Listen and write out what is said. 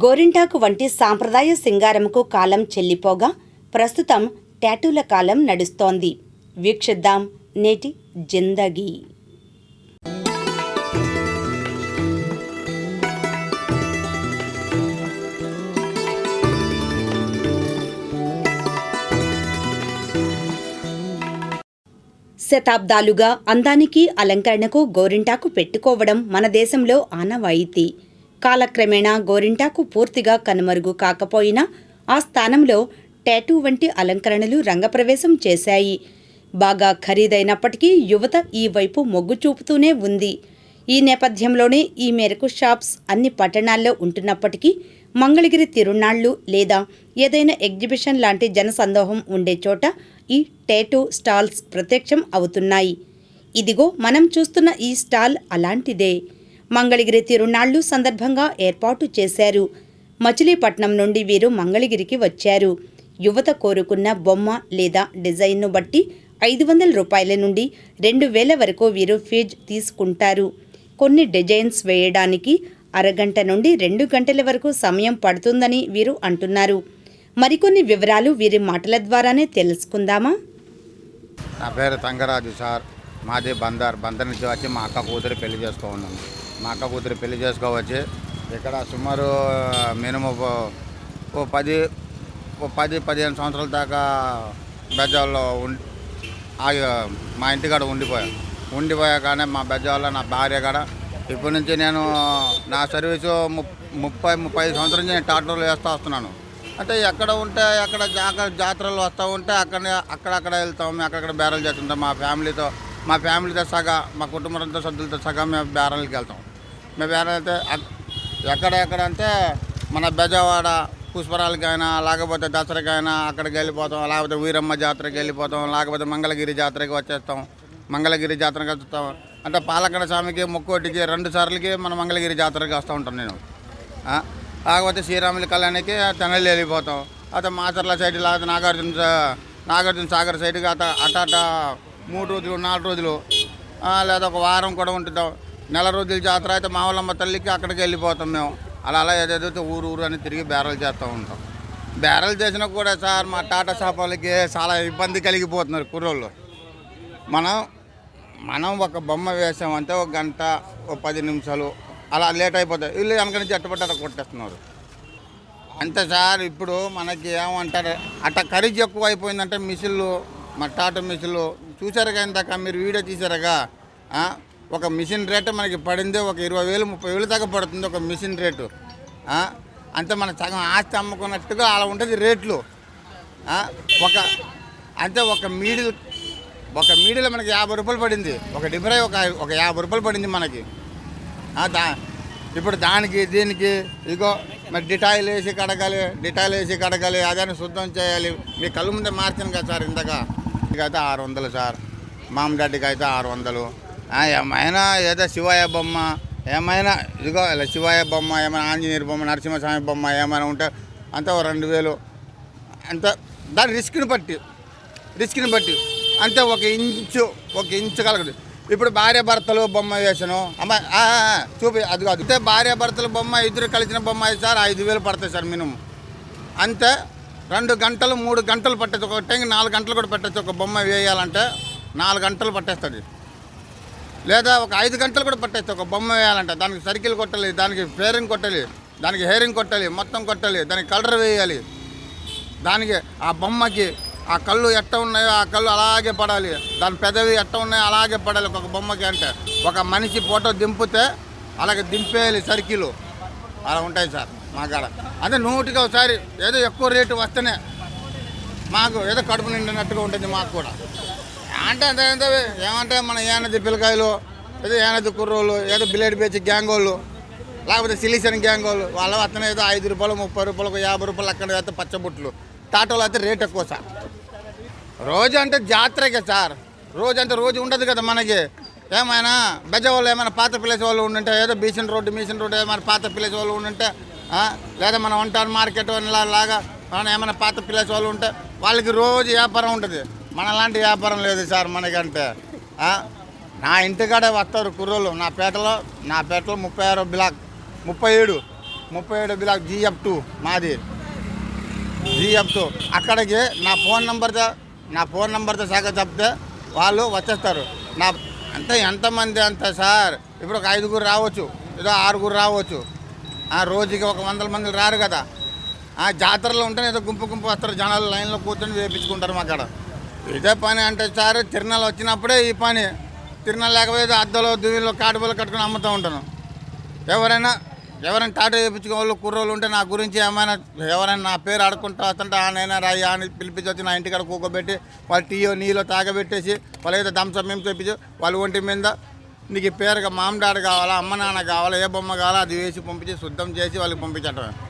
గోరింటాకు వంటి సాంప్రదాయ సింగారంకు కాలం చెల్లిపోగా ప్రస్తుతం టాటూల కాలం నడుస్తోంది. వీక్షిద్దాం నేటి జిందగీ. శతాబ్దాలుగా అందానికి అలంకరణకు గోరింటాకు పెట్టుకోవడం మన దేశంలో ఆనవాయితీ. కాలక్రమేణా గోరింటాకు పూర్తిగా కనుమరుగు కాకపోయినా ఆ స్థానంలో టాటూ వంటి అలంకరణలు రంగప్రవేశం చేశాయి. బాగా ఖరీదైనప్పటికీ యువత ఈ వైపు మొగ్గు చూపుతూనే ఉంది. ఈ నేపథ్యంలోనే ఈ మేరకు షాప్స్ అన్ని పట్టణాల్లో ఉంటున్నప్పటికీ మంగళగిరి తిరునాళ్లు లేదా ఏదైనా ఎగ్జిబిషన్ లాంటి జనసందోహం ఉండే చోట ఈ టాటూ స్టాల్స్ ప్రత్యక్షం అవుతున్నాయి. ఇదిగో మనం చూస్తున్న ఈ స్టాల్ అలాంటిదే. మంగళగిరి తిరునాళ్లు సందర్భంగా ఏర్పాటు చేశారు. మచిలీపట్నం నుండి వీరు మంగళగిరికి వచ్చారు. యువత కోరుకున్న బొమ్మ లేదా డిజైన్ను బట్టి 500 రూపాయల నుండి 2000 వరకు వీరు ఫీజు తీసుకుంటారు. కొన్ని డిజైన్స్ వేయడానికి అరగంట నుండి 2 గంటల వరకు సమయం పడుతుందని వీరు అంటున్నారు. మరికొన్ని వివరాలు వీరి మాటల ద్వారానే తెలుసుకుందామా? నా పేరు తంగరాజు సార్. మాది బందర్ నుంచి వచ్చి మా అక్క కూతురు పెళ్లి చేసుకోన్నాను. మా అక్క కూతురు పెళ్లి చేసుకోవచ్చి ఇక్కడ సుమారు మినిమం ఓ 10-15 సంవత్సరాల దాకా బెజవాడలో మా ఇంటికాడ ఉండిపోయాకనే మా బెజవాడలో నా భార్య కాడ ఇప్పటి నుంచి నేను నా సర్వీసు 30-35 సంవత్సరాల నుంచి నేను టాటూలు వేస్తూ వస్తున్నాను. అంటే ఎక్కడ ఉంటే అక్కడ జాతరలు వస్తూ ఉంటే అక్కడక్కడ వెళ్తాం, అక్కడక్కడ బేరాలు చేస్తుంటాం. మా ఫ్యామిలీతో సగా మా కుటుంబంతో సభ్యులతో సగా మేము బేరాలకి వెళ్తాం. మేము బేరాలు అయితే ఎక్కడంటే మన బెజవాడ పుష్పరాలకైనా లేకపోతే దసరాకైనా అక్కడికి వెళ్ళిపోతాం, లేకపోతే వీరమ్మ జాతరకి వెళ్ళిపోతాం, లేకపోతే మంగళగిరి జాతరకి వచ్చేస్తాం. మంగళగిరి జాతరకి వస్తాం అంటే పాలక్కడ స్వామికి ముక్కోటికి 2 సార్లకి మన మంగళగిరి జాతరకి వస్తూ ఉంటాను నేను. లేకపోతే శ్రీరాముల కళ్యాణికి తెనల్లి వెళ్ళిపోతాం. అయితే మాచర్ల సైడ్ లేకపోతే నాగార్జున సాగర్ సైడ్కి అట 3 రోజులు 4 రోజులు లేదా ఒక వారం కూడా ఉంటుంటాం. నెల రోజుల జాతర అయితే మావలమ్మ తల్లికి అక్కడికి వెళ్ళిపోతాం మేము. అలా ఏదైతే ఊరు అని తిరిగి బేరాలు చేస్తూ ఉంటాం. బేరాలు చేసినా కూడా సార్ మా టాటా షాప్ వాళ్ళకి చాలా ఇబ్బంది కలిగిపోతున్నారు కుర్రోళ్ళు. మనం ఒక బొమ్మ వేసామంటే 1 గంట 10 నిమిషాలు అలా లేట్ అయిపోతాయి. వీళ్ళు వెనక నుంచి అట్టపట్ట కొట్టేస్తున్నారు అంతే సార్. ఇప్పుడు మనకి ఏమంటారు అట్లా ఖరీదు ఎక్కువ అయిపోయిందంటే మిషన్లు, మా టాటా మిషన్లు చూసారుగా, ఇందాక మీరు వీడియో తీసారుగా. ఒక మిషన్ రేటు మనకి పడింది ఒక 20,000-30,000 దాకా పడుతుంది ఒక మిషన్ రేటు. అంతే మన సగం ఆస్తి అమ్ముకున్నట్టుగా అలా ఉంటుంది రేట్లు. ఒక మీడియలో మనకి 50 రూపాయలు పడింది. ఒక డిబ్రై ఒక 50 రూపాయలు పడింది మనకి. ఇప్పుడు దీనికి ఇగో మరి డిటాయిల్ వేసి కడగాలి, అదని శుద్ధం చేయాలి. మీ కళ్ళు ముందే మార్చాను కదా సార్. ఇందాక అయితే 600 సార్, మామడాడికి అయితే 600. ఏమైనా ఏదో శివయ్య బొమ్మ ఏమైనా ఇదిగో ఇలా శివయ్య బొమ్మ, ఏమైనా ఆంజనేయుల బొమ్మ, నరసింహస్వామి బొమ్మ ఏమైనా ఉంటే అంతా 2000 అంత. దాని రిస్క్ని బట్టి అంతే. ఒక ఇంచు కలగదు. ఇప్పుడు భార్య భర్తలు బొమ్మ వేసాను అమ్మాయి చూపి అది కాదు. అంతే భార్య భర్తల బొమ్మ ఇద్దరు కలిసిన బొమ్మ అయితే సార్ 5,000 పడతాయి సార్ మినిమం. అంతే 2 గంటలు 3 గంటలు పట్టచ్చు. ఒక టైంకి 4 గంటలు కూడా పెట్టచ్చు. ఒక బొమ్మ వేయాలంటే 4 గంటలు పట్టేస్తుంది, లేదా ఒక 5 గంటలు కూడా పట్టేస్తుంది. ఒక బొమ్మ వేయాలంటే దానికి సర్కిల్ కొట్టాలి, దానికి ఫ్లేరింగ్ కొట్టాలి, దానికి హెయిరింగ్ కొట్టాలి, మొత్తం కొట్టాలి, దానికి కలర్ వేయాలి. దానికి ఆ బొమ్మకి ఆ కళ్ళు ఎట్ట ఉన్నాయో ఆ కళ్ళు అలాగే పడాలి, దాని పెదవి ఎట్ట ఉన్నాయో అలాగే పడాలి. ఒక బొమ్మకి అంటే ఒక మనిషి ఫోటో దింపితే అలాగే దింపేయాలి సర్కిల్. అలా ఉంటాయి సార్ మా కాడ. అదే 100కి ఒకసారి ఏదో ఎక్కువ రేటు వస్తేనే మాకు ఏదో కడుపు నిండినట్టుగా ఉంటుంది మాకు కూడా. అంటే ఏమంటే మన ఏనది పిల్లకాయలు, ఏదో ఏనది కుర్రోళ్ళు, ఏదో బిలేడ్ బేచి గ్యాంగ్ వాళ్ళు, లేకపోతే సిలిసన్ గ్యాంగ్ వాళ్ళు, వాళ్ళ వస్తనే ఏదో 5 రూపాయలు 30 రూపాయలు 50 రూపాయలు అక్కడ అయితే పచ్చబుట్లు. టాటోలో అయితే రేట్ ఎక్కువ సార్. రోజు అంటే జాతరకే సార్. రోజు ఉండదు కదా మనకి. ఏమైనా బెజవాళ్ళు ఏమైనా పాత ప్లేస్ వాళ్ళు ఉండుంటే, ఏదో మిషన్ రోడ్డు ఏమైనా పాత ప్లేస్ వాళ్ళు ఉండుంటే, లేదా మన వంటాన్ మార్కెట్ లాగా మనం ఏమైనా పాత ప్లేస్ వాళ్ళు ఉంటే వాళ్ళకి రోజు వ్యాపారం ఉంటుంది. మనలాంటి వ్యాపారం లేదు సార్ మనకంటే. నా ఇంటికాడే వస్తారు కుర్రోళ్ళు. నా పేటలో 36 బ్లాక్ 37 37 బ్లాక్ GF2 మాది GF2 అక్కడికి నా ఫోన్ నెంబర్తో శాఖ చెప్తే వాళ్ళు వచ్చేస్తారు. నా అంటే ఎంతమంది అంత సార్, ఇప్పుడు ఒక 5గురు రావచ్చు, ఏదో 6గురు రావచ్చు, రోజుకి ఒక 100 మంది రారు కదా. జాతరలో ఉంటే ఏదో గుంపు వస్తారు, జనాలు లైన్లో కూర్చొని వేయించుకుంటారు మా కాడ. ఇదే పని అంటే సార్ తిరునాళ్ళు వచ్చినప్పుడే ఈ పని, తిరునాళ్ళు లేకపోతే అద్దలో దువ్విలో కాటుబలు కట్టుకుని అమ్ముతూ ఉంటాను. ఎవరైనా టాటా వేయించుకునే వాళ్ళు కుర్రోళ్ళు ఉంటే నా గురించి ఏమైనా ఎవరైనా నా పేరు ఆడుకుంటూ వస్తుంటే నైనా రాయ్యా అని పిలిపించి వచ్చి నా ఇంటికాడ కూకోబెట్టి వాళ్ళు టీయో నీలో తాగబెట్టేసి వాళ్ళు ఏదో దంసం మేము తెప్పించి వాళ్ళు ఒంటి మీద నీకు ఈ పేరుగా మామడాడు కావాలా, అమ్మ నాన్న కావాలా, ఏ బొమ్మ కావాలా అది వేసి పంపించి శుద్ధం చేసి వాళ్ళకి పంపించటం.